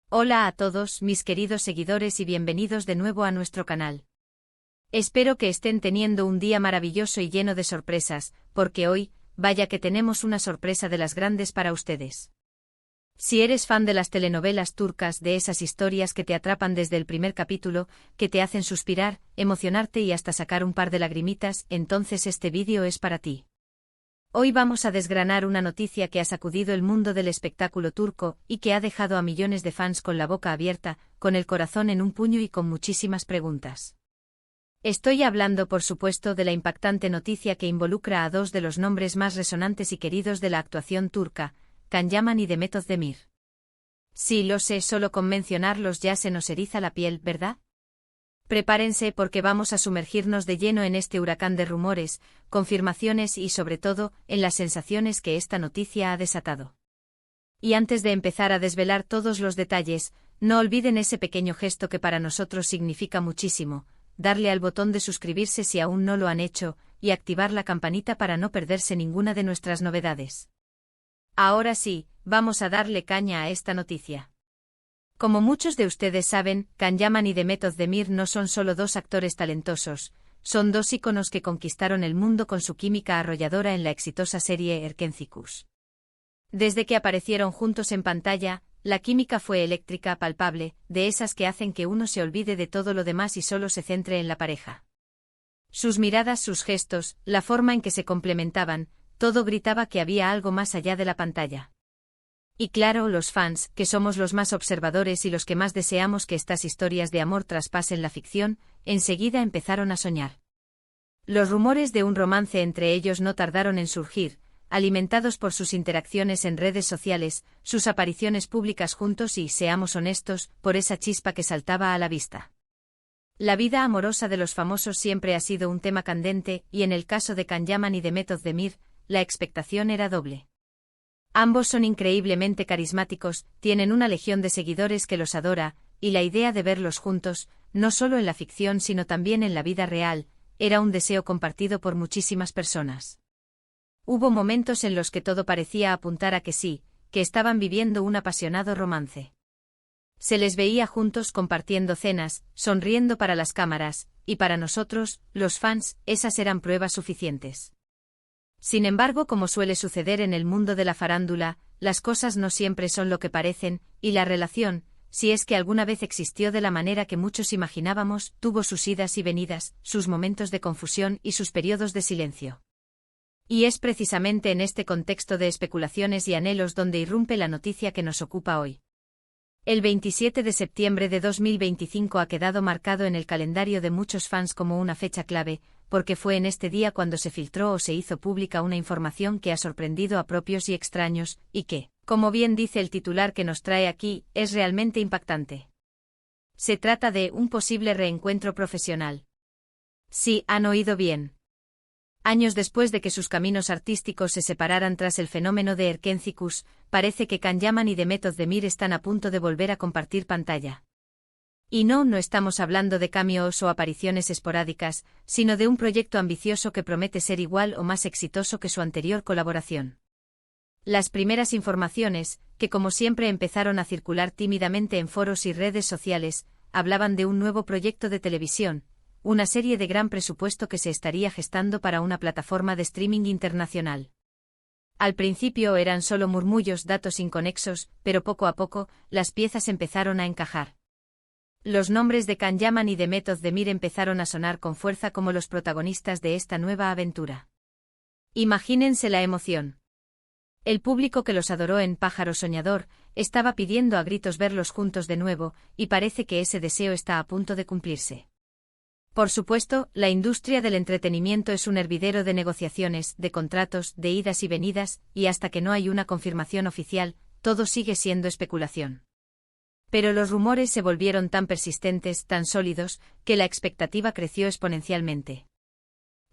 Hola a todos mis queridos seguidores y bienvenidos de nuevo a nuestro canal. Espero que estén teniendo un día maravilloso y lleno de sorpresas, porque hoy, vaya que tenemos una sorpresa de las grandes para ustedes. Si eres fan de las telenovelas turcas, de esas historias que te atrapan desde el primer capítulo, que te hacen suspirar, emocionarte y hasta sacar un par de lagrimitas, entonces este vídeo es para ti. Hoy vamos a desgranar una noticia que ha sacudido el mundo del espectáculo turco y que ha dejado a millones de fans con la boca abierta, con el corazón en un puño y con muchísimas preguntas. Estoy hablando, por supuesto, de la impactante noticia que involucra a dos de los nombres más resonantes y queridos de la actuación turca, Can Yaman y Demet Özdemir. Sí, lo sé, solo con mencionarlos ya se nos eriza la piel, ¿verdad? Prepárense porque vamos a sumergirnos de lleno en este huracán de rumores, confirmaciones y sobre todo, en las sensaciones que esta noticia ha desatado. Y antes de empezar a desvelar todos los detalles, no olviden ese pequeño gesto que para nosotros significa muchísimo, darle al botón de suscribirse si aún no lo han hecho, y activar la campanita para no perderse ninguna de nuestras novedades. Ahora sí, vamos a darle caña a esta noticia. Como muchos de ustedes saben, Can Yaman y Demet Özdemir no son solo dos actores talentosos, son dos íconos que conquistaron el mundo con su química arrolladora en la exitosa serie Erkencikus. Desde que aparecieron juntos en pantalla, la química fue eléctrica, palpable, de esas que hacen que uno se olvide de todo lo demás y solo se centre en la pareja. Sus miradas, sus gestos, la forma en que se complementaban, todo gritaba que había algo más allá de la pantalla. Y claro, los fans, que somos los más observadores y los que más deseamos que estas historias de amor traspasen la ficción, enseguida empezaron a soñar. Los rumores de un romance entre ellos no tardaron en surgir, alimentados por sus interacciones en redes sociales, sus apariciones públicas juntos y, seamos honestos, por esa chispa que saltaba a la vista. La vida amorosa de los famosos siempre ha sido un tema candente, y en el caso de Can Yaman y Demet Özdemir, la expectación era doble. Ambos son increíblemente carismáticos, tienen una legión de seguidores que los adora, y la idea de verlos juntos, no solo en la ficción sino también en la vida real, era un deseo compartido por muchísimas personas. Hubo momentos en los que todo parecía apuntar a que sí, que estaban viviendo un apasionado romance. Se les veía juntos compartiendo cenas, sonriendo para las cámaras, y para nosotros, los fans, esas eran pruebas suficientes. Sin embargo, como suele suceder en el mundo de la farándula, las cosas no siempre son lo que parecen, y la relación, si es que alguna vez existió de la manera que muchos imaginábamos, tuvo sus idas y venidas, sus momentos de confusión y sus periodos de silencio. Y es precisamente en este contexto de especulaciones y anhelos donde irrumpe la noticia que nos ocupa hoy. El 27 de septiembre de 2025 ha quedado marcado en el calendario de muchos fans como una fecha clave, porque fue en este día cuando se filtró o se hizo pública una información que ha sorprendido a propios y extraños, y que, como bien dice el titular que nos trae aquí, es realmente impactante. Se trata de un posible reencuentro profesional. Sí, han oído bien. Años después de que sus caminos artísticos se separaran tras el fenómeno de Erkencikus, parece que Can Yaman y Demet Özdemir están a punto de volver a compartir pantalla. Y no estamos hablando de cameos o apariciones esporádicas, sino de un proyecto ambicioso que promete ser igual o más exitoso que su anterior colaboración. Las primeras informaciones, que como siempre empezaron a circular tímidamente en foros y redes sociales, hablaban de un nuevo proyecto de televisión, una serie de gran presupuesto que se estaría gestando para una plataforma de streaming internacional. Al principio eran solo murmullos, datos inconexos, pero poco a poco, las piezas empezaron a encajar. Los nombres de Can Yaman y Demet Özdemir empezaron a sonar con fuerza como los protagonistas de esta nueva aventura. Imagínense la emoción. El público que los adoró en Pájaro Soñador, estaba pidiendo a gritos verlos juntos de nuevo, y parece que ese deseo está a punto de cumplirse. Por supuesto, la industria del entretenimiento es un hervidero de negociaciones, de contratos, de idas y venidas, y hasta que no hay una confirmación oficial, todo sigue siendo especulación. Pero los rumores se volvieron tan persistentes, tan sólidos, que la expectativa creció exponencialmente.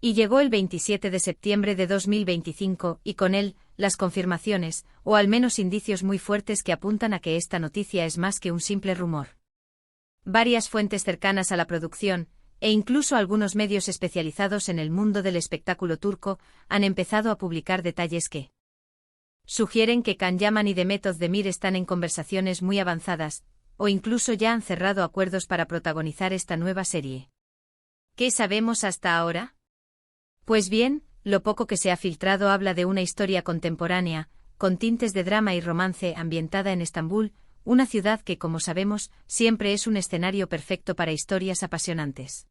Y llegó el 27 de septiembre de 2025, y con él, las confirmaciones, o al menos indicios muy fuertes que apuntan a que esta noticia es más que un simple rumor. Varias fuentes cercanas a la producción, e incluso algunos medios especializados en el mundo del espectáculo turco, han empezado a publicar detalles que sugieren que Can Yaman y Demet Özdemir están en conversaciones muy avanzadas, o incluso ya han cerrado acuerdos para protagonizar esta nueva serie. ¿Qué sabemos hasta ahora? Pues bien, lo poco que se ha filtrado habla de una historia contemporánea, con tintes de drama y romance ambientada en Estambul, una ciudad que, como sabemos, siempre es un escenario perfecto para historias apasionantes.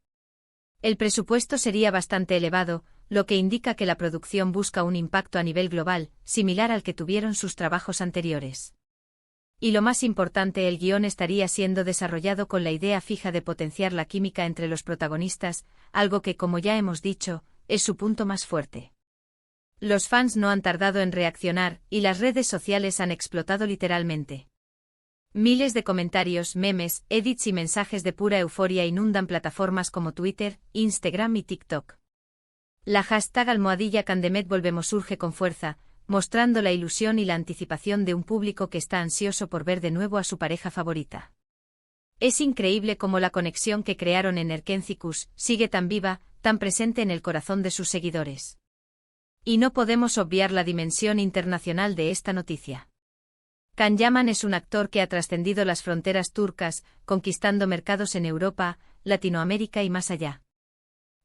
El presupuesto sería bastante elevado, lo que indica que la producción busca un impacto a nivel global, similar al que tuvieron sus trabajos anteriores. Y lo más importante, el guión estaría siendo desarrollado con la idea fija de potenciar la química entre los protagonistas, algo que, como ya hemos dicho, es su punto más fuerte. Los fans no han tardado en reaccionar, y las redes sociales han explotado literalmente. Miles de comentarios, memes, edits y mensajes de pura euforia inundan plataformas como Twitter, Instagram y TikTok. La hashtag #Candemet volvemos surge con fuerza, mostrando la ilusión y la anticipación de un público que está ansioso por ver de nuevo a su pareja favorita. Es increíble cómo la conexión que crearon en Erkenzicus sigue tan viva, tan presente en el corazón de sus seguidores. Y no podemos obviar la dimensión internacional de esta noticia. Can Yaman es un actor que ha trascendido las fronteras turcas, conquistando mercados en Europa, Latinoamérica y más allá.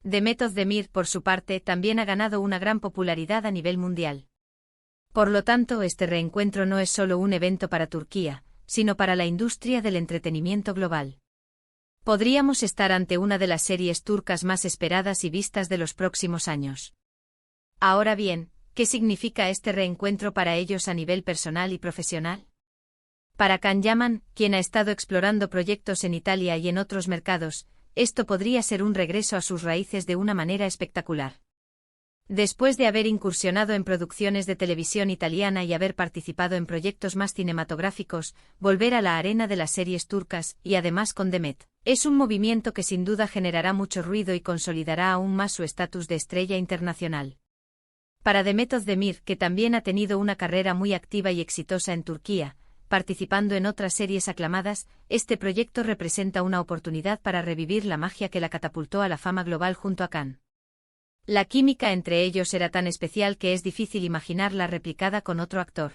Demet Özdemir, por su parte, también ha ganado una gran popularidad a nivel mundial. Por lo tanto, este reencuentro no es solo un evento para Turquía, sino para la industria del entretenimiento global. Podríamos estar ante una de las series turcas más esperadas y vistas de los próximos años. Ahora bien, ¿qué significa este reencuentro para ellos a nivel personal y profesional? Para Can Yaman, quien ha estado explorando proyectos en Italia y en otros mercados, esto podría ser un regreso a sus raíces de una manera espectacular. Después de haber incursionado en producciones de televisión italiana y haber participado en proyectos más cinematográficos, volver a la arena de las series turcas, y además con Demet, es un movimiento que sin duda generará mucho ruido y consolidará aún más su estatus de estrella internacional. Para Demet Özdemir, que también ha tenido una carrera muy activa y exitosa en Turquía, participando en otras series aclamadas, este proyecto representa una oportunidad para revivir la magia que la catapultó a la fama global junto a Can. La química entre ellos era tan especial que es difícil imaginarla replicada con otro actor.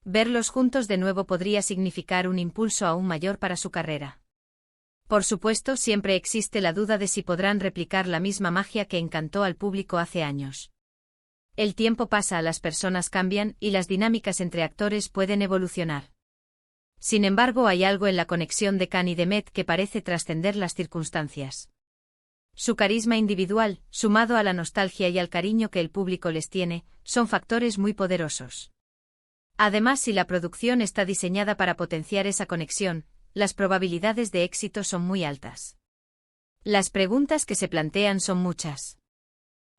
Verlos juntos de nuevo podría significar un impulso aún mayor para su carrera. Por supuesto, siempre existe la duda de si podrán replicar la misma magia que encantó al público hace años. El tiempo pasa, las personas cambian y las dinámicas entre actores pueden evolucionar. Sin embargo, hay algo en la conexión de Can y Demet que parece trascender las circunstancias. Su carisma individual, sumado a la nostalgia y al cariño que el público les tiene, son factores muy poderosos. Además, si la producción está diseñada para potenciar esa conexión, las probabilidades de éxito son muy altas. Las preguntas que se plantean son muchas.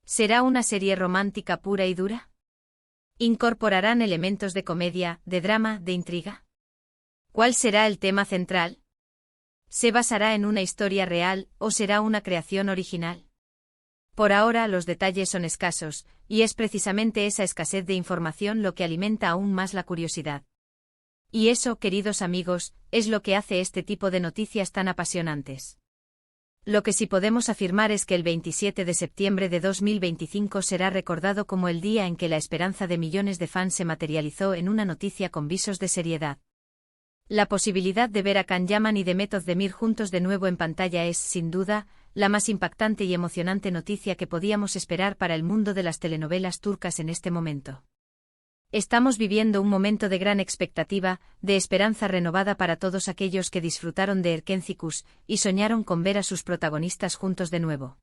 ¿Será una serie romántica pura y dura? ¿Incorporarán elementos de comedia, de drama, de intriga? ¿Cuál será el tema central? ¿Se basará en una historia real o será una creación original? Por ahora los detalles son escasos, y es precisamente esa escasez de información lo que alimenta aún más la curiosidad. Y eso, queridos amigos, es lo que hace este tipo de noticias tan apasionantes. Lo que sí podemos afirmar es que el 27 de septiembre de 2025 será recordado como el día en que la esperanza de millones de fans se materializó en una noticia con visos de seriedad. La posibilidad de ver a Can Yaman y Demet Özdemir juntos de nuevo en pantalla es, sin duda, la más impactante y emocionante noticia que podíamos esperar para el mundo de las telenovelas turcas en este momento. Estamos viviendo un momento de gran expectativa, de esperanza renovada para todos aquellos que disfrutaron de Erkenzicus y soñaron con ver a sus protagonistas juntos de nuevo.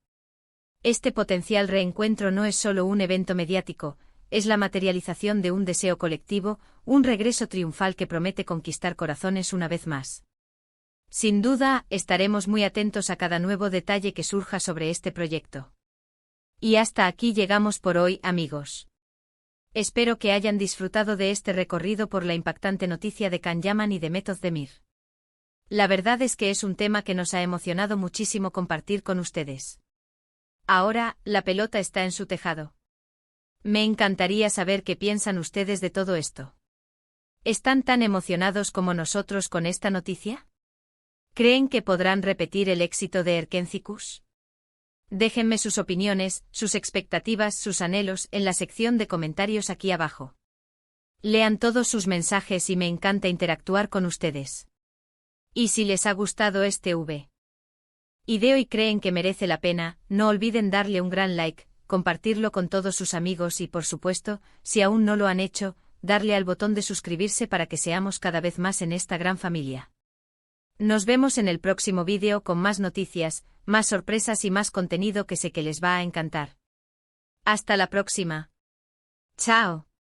Este potencial reencuentro no es solo un evento mediático, es la materialización de un deseo colectivo, un regreso triunfal que promete conquistar corazones una vez más. Sin duda, estaremos muy atentos a cada nuevo detalle que surja sobre este proyecto. Y hasta aquí llegamos por hoy, amigos. Espero que hayan disfrutado de este recorrido por la impactante noticia de Can Yaman y Demet Özdemir. La verdad es que es un tema que nos ha emocionado muchísimo compartir con ustedes. Ahora, la pelota está en su tejado. Me encantaría saber qué piensan ustedes de todo esto. ¿Están tan emocionados como nosotros con esta noticia? ¿Creen que podrán repetir el éxito de Erkenzicus? Déjenme sus opiniones, sus expectativas, sus anhelos en la sección de comentarios aquí abajo. Lean todos sus mensajes y me encanta interactuar con ustedes. Y si les ha gustado este video y creen que merece la pena, no olviden darle un gran like, compartirlo con todos sus amigos y por supuesto, si aún no lo han hecho, darle al botón de suscribirse para que seamos cada vez más en esta gran familia. Nos vemos en el próximo vídeo con más noticias, más sorpresas y más contenido que sé que les va a encantar. Hasta la próxima. Chao.